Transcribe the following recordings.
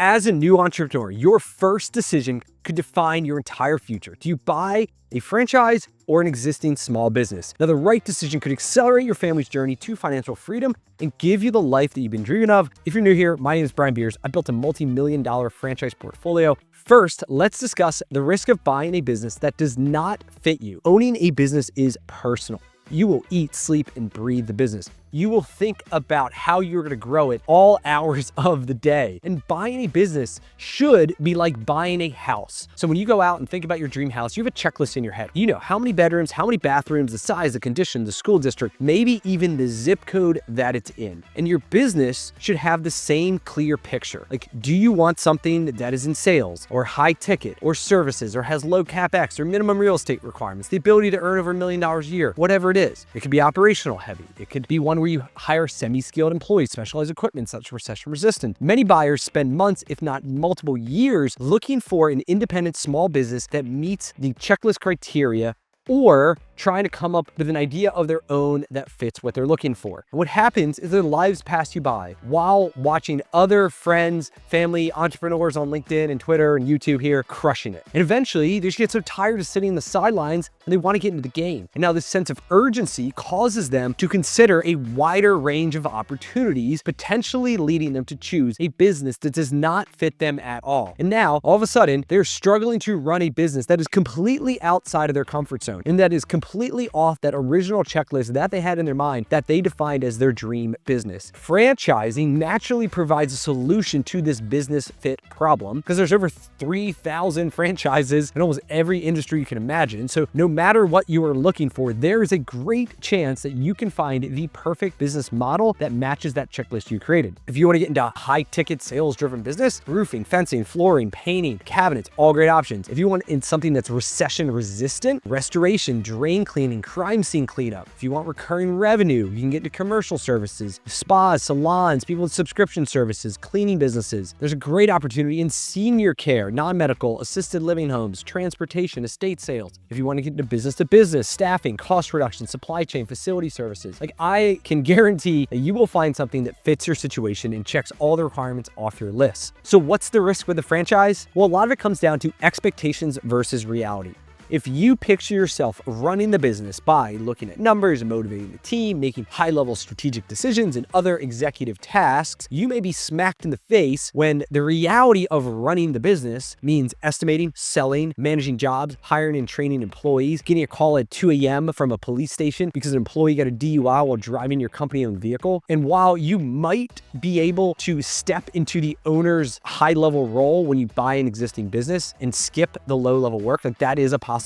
As a new entrepreneur, your first decision could define your entire future. Do you buy a franchise or an existing small business? Now, the right decision could accelerate your family's journey to financial freedom and give you the life that you've been dreaming of. If you're new here, my name is Brian Beers. I built a multi-million-dollar franchise portfolio. First, let's discuss the risk of buying a business that does not fit you. Owning a business is personal. You will eat, sleep, and breathe the business. You will think about how you're going to grow it all hours of the day. And buying a business should be like buying a house. So when you go out and think about your dream house, you have a checklist in your head. You know how many bedrooms, how many bathrooms, the size, the condition, the school district, maybe even the zip code that it's in. And your business should have the same clear picture. Like, do you want something that is in sales or high ticket or services or has low CapEx or minimum real estate requirements, the ability to earn over $1 million a year, whatever it is. It could be operational heavy. It could be one where you hire semi-skilled employees, specialized equipment such recession resistant. Many buyers spend months, if not multiple years, looking for an independent small business that meets the checklist criteria or trying to come up with an idea of their own that fits what they're looking for. And what happens is their lives pass you by while watching other friends, family, entrepreneurs on LinkedIn and Twitter and YouTube here crushing it. And eventually they just get so tired of sitting on the sidelines and they want to get into the game. And now this sense of urgency causes them to consider a wider range of opportunities, potentially leading them to choose a business that does not fit them at all. And now all of a sudden they're struggling to run a business that is completely outside of their comfort zone and that is completely off that original checklist that they had in their mind that they defined as their dream business. Franchising naturally provides a solution to this business fit problem because there's over 3,000 franchises in almost every industry you can imagine. So no matter what you are looking for, there is a great chance that you can find the perfect business model that matches that checklist you created. If you want to get into a high ticket sales driven business, roofing, fencing, flooring, painting, cabinets, all great options. If you want in something that's recession resistant, restoration, drain cleaning, crime scene cleanup. If you want recurring revenue, you can get into commercial services, spas, salons, people with subscription services, cleaning businesses. There's a great opportunity in senior care, non-medical, assisted living homes, transportation, estate sales. If you want to get into business to business, staffing, cost reduction, supply chain, facility services, like I can guarantee that you will find something that fits your situation and checks all the requirements off your list. So what's the risk with a franchise? Well, a lot of it comes down to expectations versus reality. If you picture yourself running the business by looking at numbers, motivating the team, making high-level strategic decisions and other executive tasks, you may be smacked in the face when the reality of running the business means estimating, selling, managing jobs, hiring and training employees, getting a call at 2 a.m. from a police station because an employee got a DUI while driving your company-owned vehicle. And while you might be able to step into the owner's high-level role when you buy an existing business and skip the low-level work, like that is a possibility.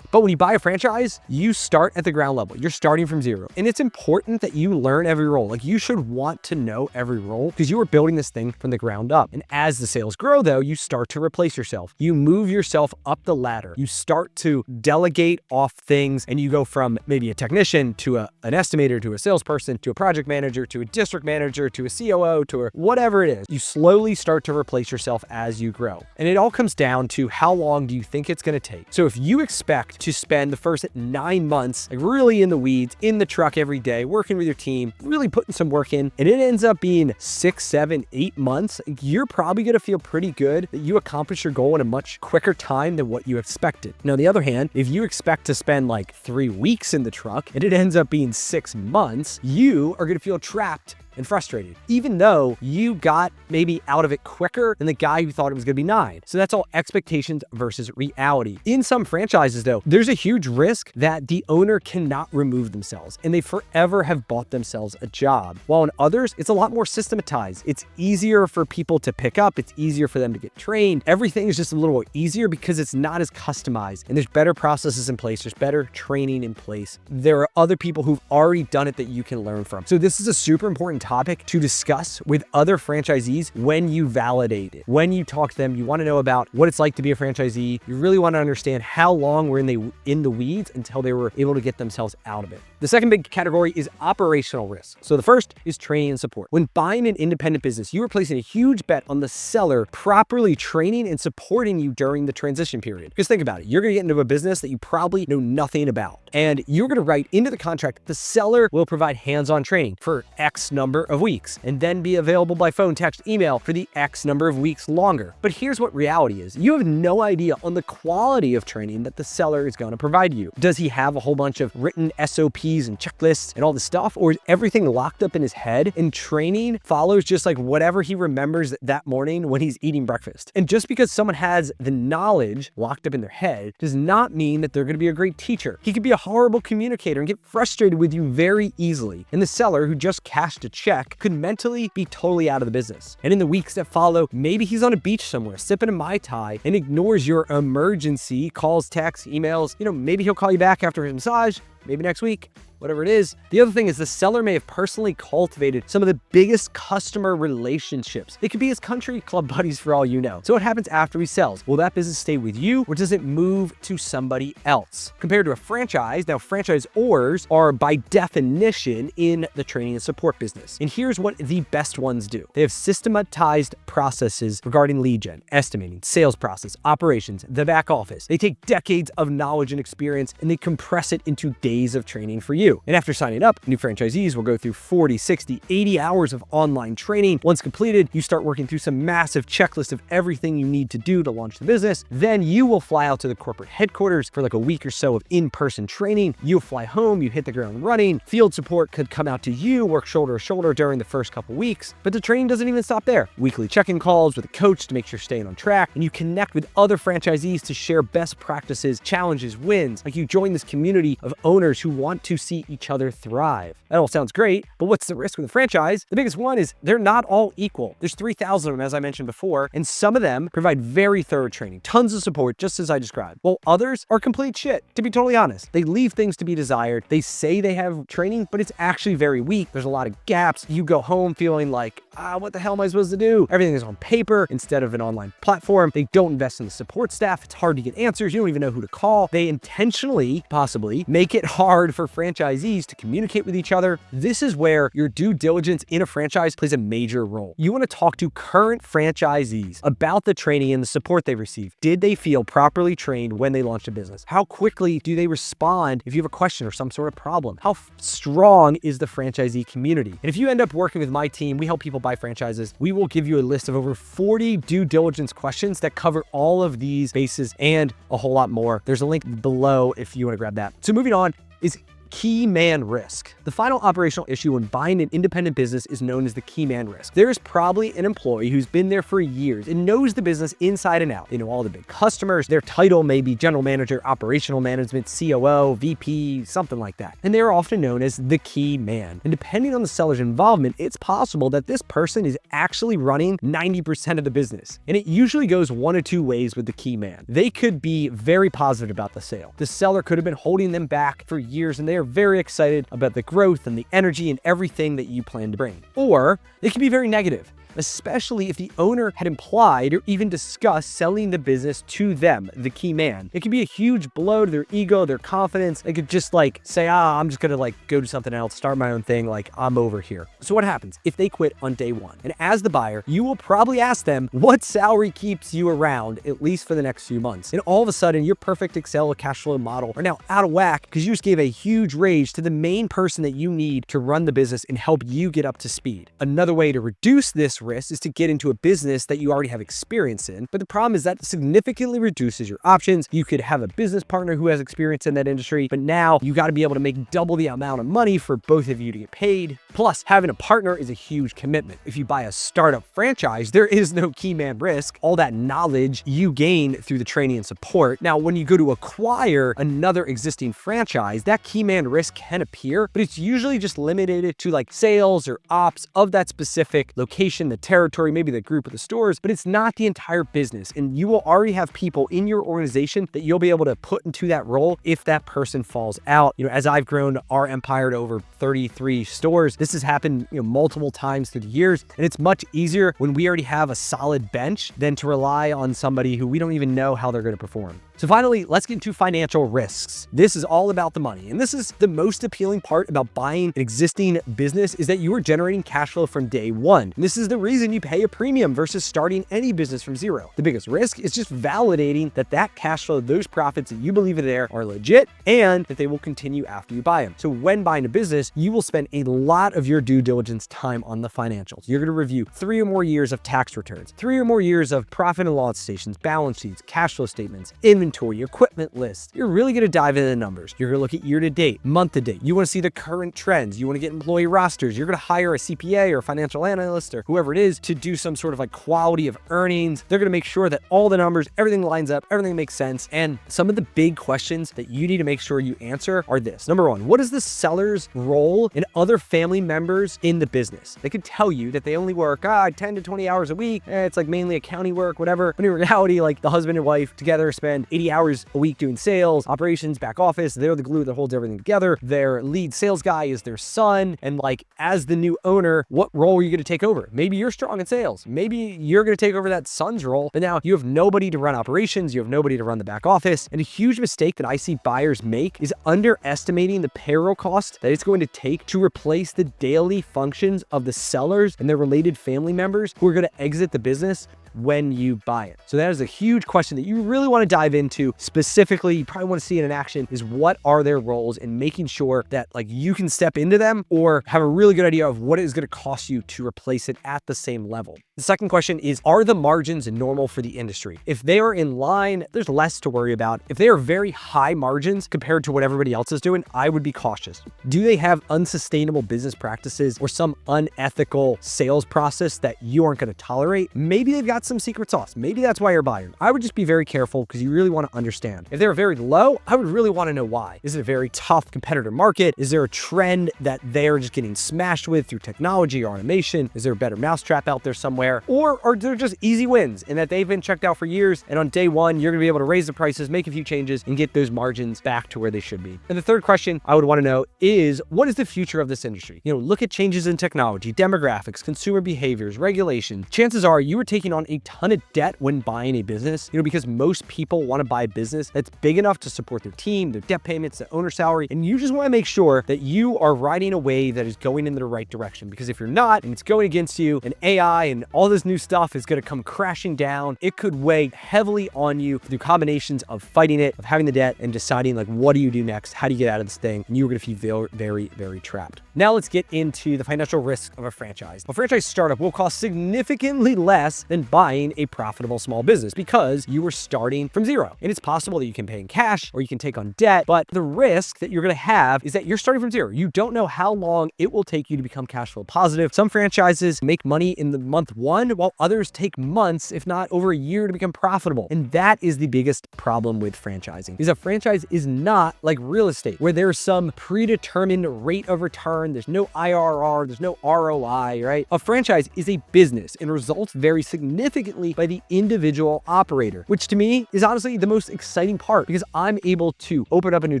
But when you buy a franchise, you start at the ground level. You're starting from zero. And it's important that you learn every role. Like you should want to know every role because you are building this thing from the ground up. And as the sales grow though, you start to replace yourself. You move yourself up the ladder. You start to delegate off things and you go from maybe a technician to an estimator to a salesperson to a project manager to a district manager to a COO to a whatever it is. You slowly start to replace yourself as you grow. And it all comes down to how long do you think it's going to take. So if you expect to spend the first 9 months like really in the weeds, in the truck every day, working with your team, really putting some work in, and it ends up being 6, 7, 8 months, you're probably going to feel pretty good that you accomplished your goal in a much quicker time than what you expected. Now, on the other hand, if you expect to spend like 3 weeks in the truck and it ends up being 6 months, you are going to feel trapped and frustrated, even though you got maybe out of it quicker than the guy who thought it was going to be 9. So that's all expectations versus reality. In some franchises though, there's a huge risk that the owner cannot remove themselves and they forever have bought themselves a job. While in others, it's a lot more systematized. It's easier for people to pick up. It's easier for them to get trained. Everything is just a little easier because it's not as customized and there's better processes in place. There's better training in place. There are other people who've already done it that you can learn from. So this is a super important topic to discuss with other franchisees when you validate it. When you talk to them, you want to know about what it's like to be a franchisee. You really want to understand how long we're in the weeds until they were able to get themselves out of it. The second big category is operational risk. So the first is training and support. When buying an independent business, you are placing a huge bet on the seller properly training and supporting you during the transition period. Because think about it, you're gonna get into a business that you probably know nothing about. And you're gonna write into the contract, the seller will provide hands-on training for X number of weeks and then be available by phone, text, email for the X number of weeks longer. But here's what reality is. You have no idea on the quality of training that the seller is gonna provide you. Does he have a whole bunch of written SOPs and checklists and all this stuff? Or is everything locked up in his head and training follows just like whatever he remembers that morning when he's eating breakfast? And just because someone has the knowledge locked up in their head does not mean that they're gonna be a great teacher. He could be a horrible communicator and get frustrated with you very easily. And the seller who just cashed a check could mentally be totally out of the business. And in the weeks that follow, maybe he's on a beach somewhere sipping a Mai Tai and ignores your emergency calls, texts, emails. Maybe he'll call you back after his massage, maybe next week. Whatever it is. The other thing is the seller may have personally cultivated some of the biggest customer relationships. They could be his country club buddies for all you know. So what happens after he sells? Will that business stay with you or does it move to somebody else? Compared to a franchise, now franchisors are by definition in the training and support business. And here's what the best ones do. They have systematized processes regarding lead gen, estimating, sales process, operations, the back office. They take decades of knowledge and experience and they compress it into days of training for you. And after signing up, new franchisees will go through 40, 60, 80 hours of online training. Once completed, you start working through some massive checklist of everything you need to do to launch the business. Then you will fly out to the corporate headquarters for like a week or so of in-person training. You'll fly home, you hit the ground running. Field support could come out to you, work shoulder to shoulder during the first couple weeks. But the training doesn't even stop there. Weekly check-in calls with a coach to make sure you're staying on track. And you connect with other franchisees to share best practices, challenges, wins. Like you join this community of owners who want to see each other thrive. That all sounds great, but what's the risk with a franchise? The biggest one is they're not all equal. There's 3,000 of them, as I mentioned before, and some of them provide very thorough training, tons of support, just as I described, while others are complete shit, to be totally honest. They leave things to be desired. They say they have training, but it's actually very weak. There's a lot of gaps. You go home feeling like, what the hell am I supposed to do? Everything is on paper instead of an online platform. They don't invest in the support staff. It's hard to get answers. You don't even know who to call. They intentionally, possibly, make it hard for franchisees to communicate with each other. This is where your due diligence in a franchise plays a major role. You want to talk to current franchisees about the training and the support they receive. Did they feel properly trained when they launched a business? How quickly do they respond if you have a question or some sort of problem? How strong is the franchisee community? And if you end up working with my team, we help people buy franchises. We will give you a list of over 40 due diligence questions that cover all of these bases and a whole lot more. There's a link below if you want to grab that. So moving on is key man risk. The final operational issue when buying an independent business is known as the key man risk. There is probably an employee who's been there for years and knows the business inside and out. They know all the big customers. Their title may be general manager, operational management, COO, VP, something like that. And they're often known as the key man. And depending on the seller's involvement, it's possible that this person is actually running 90% of the business. And it usually goes one of two ways with the key man. They could be very positive about the sale. The seller could have been holding them back for years and they are very excited about the growth and the energy and everything that you plan to bring. Or they can be very negative, especially if the owner had implied or even discussed selling the business to them, the key man. It could be a huge blow to their ego, their confidence. They could just say, I'm just gonna go do something else, start my own thing, I'm over here. So what happens if they quit on day one? And as the buyer, you will probably ask them what salary keeps you around, at least for the next few months. And all of a sudden, your perfect Excel cash flow model are now out of whack because you just gave a huge raise to the main person that you need to run the business and help you get up to speed. Another way to reduce this risk is to get into a business that you already have experience in. But the problem is that significantly reduces your options. You could have a business partner who has experience in that industry, but now you got to be able to make double the amount of money for both of you to get paid. Plus, having a partner is a huge commitment. If you buy a startup franchise, there is no key man risk. All that knowledge you gain through the training and support. Now, when you go to acquire another existing franchise, that key man risk can appear, but it's usually just limited to sales or ops of that specific location, the territory, maybe the group of the stores, but it's not the entire business. And you will already have people in your organization that you'll be able to put into that role if that person falls out. As I've grown our empire to over 33 stores, this has happened, multiple times through the years. And it's much easier when we already have a solid bench than to rely on somebody who we don't even know how they're going to perform. So finally, let's get into financial risks. This is all about the money. And this is the most appealing part about buying an existing business, is that you are generating cash flow from day one. And this is the reason you pay a premium versus starting any business from zero. The biggest risk is just validating that cash flow, those profits that you believe are there, are legit and that they will continue after you buy them. So when buying a business, you will spend a lot of your due diligence time on the financials. You're going to review 3 or more years of tax returns, 3 or more years of profit and loss statements, balance sheets, cash flow statements, inventory, equipment lists. You're really going to dive into the numbers. You're going to look at year to date, month to date. You want to see the current trends. You want to get employee rosters. You're going to hire a CPA or a financial analyst or whoever it is to do some sort of like quality of earnings. They're going to make sure that all the numbers, everything lines up, everything makes sense. And some of the big questions that you need to make sure you answer are this. Number one, what is the seller's role and other family members in the business? They could tell you that they only work 10 to 20 hours a week. It's like mainly accounting work, whatever. But in reality, like the husband and wife together spend 80 hours a week doing sales, operations, back office. They're the glue that holds everything together. Their lead sales guy is their son. And like, as the new owner, what role are you going to take over? Maybe you're strong in sales. Maybe you're going to take over that son's role, but now you have nobody to run operations. You have nobody to run the back office. And a huge mistake that I see buyers make is underestimating the payroll cost that it's going to take to replace the daily functions of the sellers and their related family members who are going to exit the business when you buy it. So that is a huge question that you really want to dive into. Specifically, you probably want to see it in action, is what are their roles, and making sure that like you can step into them or have a really good idea of what it is going to cost you to replace it at the same level. The second question is, are the margins normal for the industry? If they are in line, there's less to worry about. If they are very high margins compared to what everybody else is doing, I would be cautious. Do they have unsustainable business practices or some unethical sales process that you aren't going to tolerate? Maybe they've got some secret sauce. Maybe that's why you're buying. I would just be very careful because you really want to understand. If they're very low, I would really want to know why. Is it a very tough competitor market? Is there a trend that they're just getting smashed with through technology or automation? Is there a better mousetrap out there somewhere? Or are there just easy wins and that they've been checked out for years, and on day one, you're going to be able to raise the prices, make a few changes, and get those margins back to where they should be? And the third question I would want to know is, what is the future of this industry? Look at changes in technology, demographics, consumer behaviors, regulation. Chances are you are taking on a ton of debt when buying a business, because most people want to buy a business that's big enough to support their team, their debt payments, the owner salary, and you just want to make sure that you are riding a wave that is going in the right direction. Because if you're not, and it's going against you, and AI and all this new stuff is going to come crashing down, it could weigh heavily on you through combinations of fighting it, of having the debt, and deciding like, what do you do next? How do you get out of this thing? And you're going to feel very, very trapped. Now let's get into the financial risk of a franchise. A franchise startup will cost significantly less than buying a profitable small business because you were starting from zero. And it's possible that you can pay in cash or you can take on debt, but the risk that you're going to have is that you're starting from zero. You don't know how long it will take you to become cash flow positive. Some franchises make money in the month one, while others take months, if not over a year, to become profitable. And that is the biggest problem with franchising, because a franchise is not like real estate where there's some predetermined rate of return. There's no IRR, there's no ROI, right? A franchise is a business and results vary significantly by the individual operator, which to me is honestly the most exciting part, because I'm able to open up a new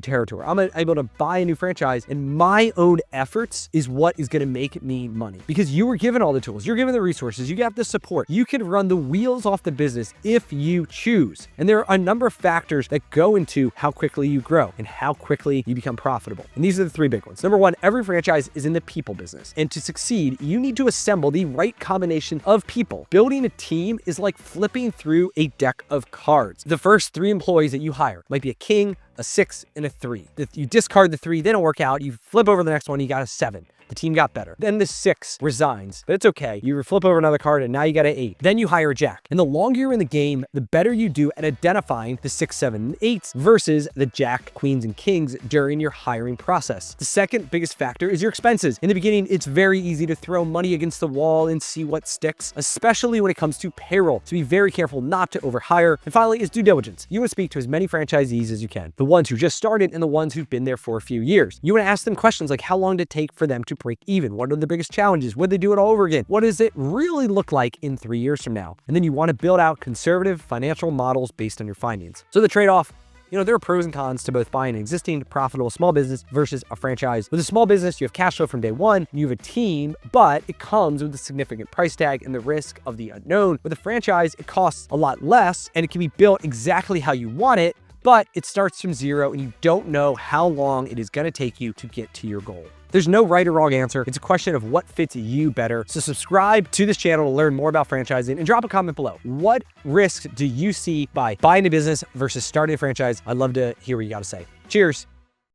territory. I'm able to buy a new franchise, and my own efforts is what is going to make me money, because you were given all the tools, you're given the resources, you got the support. You can run the wheels off the business if you choose. And there are a number of factors that go into how quickly you grow and how quickly you become profitable. And these are the three big ones. Number one, every franchise is in the people business. And to succeed, you need to assemble the right combination of people. Building a team is like flipping through a deck of cards. The first 3 employees that you hire might be a king, a 6, and a 3. If you discard the 3, they don't work out. You flip over the next one, you got a 7. The team got better. Then the 6 resigns, but it's okay. You flip over another card and now you got an 8. Then you hire a jack. And the longer you're in the game, the better you do at identifying the 6, 7, and 8s versus the jack, queens, and kings during your hiring process. The second biggest factor is your expenses. In the beginning, it's very easy to throw money against the wall and see what sticks, especially when it comes to payroll. So be very careful not to overhire. And finally is due diligence. You want to speak to as many franchisees as you can, the ones who just started and the ones who've been there for a few years. You want to ask them questions like, how long did it take for them to break even? What are the biggest challenges? Would they do it all over again? What does it really look like in 3 years from now? And then you want to build out conservative financial models based on your findings. So the trade-off, there are pros and cons to both buying an existing profitable small business versus a franchise. With a small business, you have cash flow from day one, you have a team, but it comes with a significant price tag and the risk of the unknown. With a franchise, it costs a lot less and it can be built exactly how you want it, but it starts from zero and you don't know how long it is gonna take you to get to your goal. There's no right or wrong answer. It's a question of what fits you better. So subscribe to this channel to learn more about franchising and drop a comment below. What risks do you see by buying a business versus starting a franchise? I'd love to hear what you gotta say. Cheers.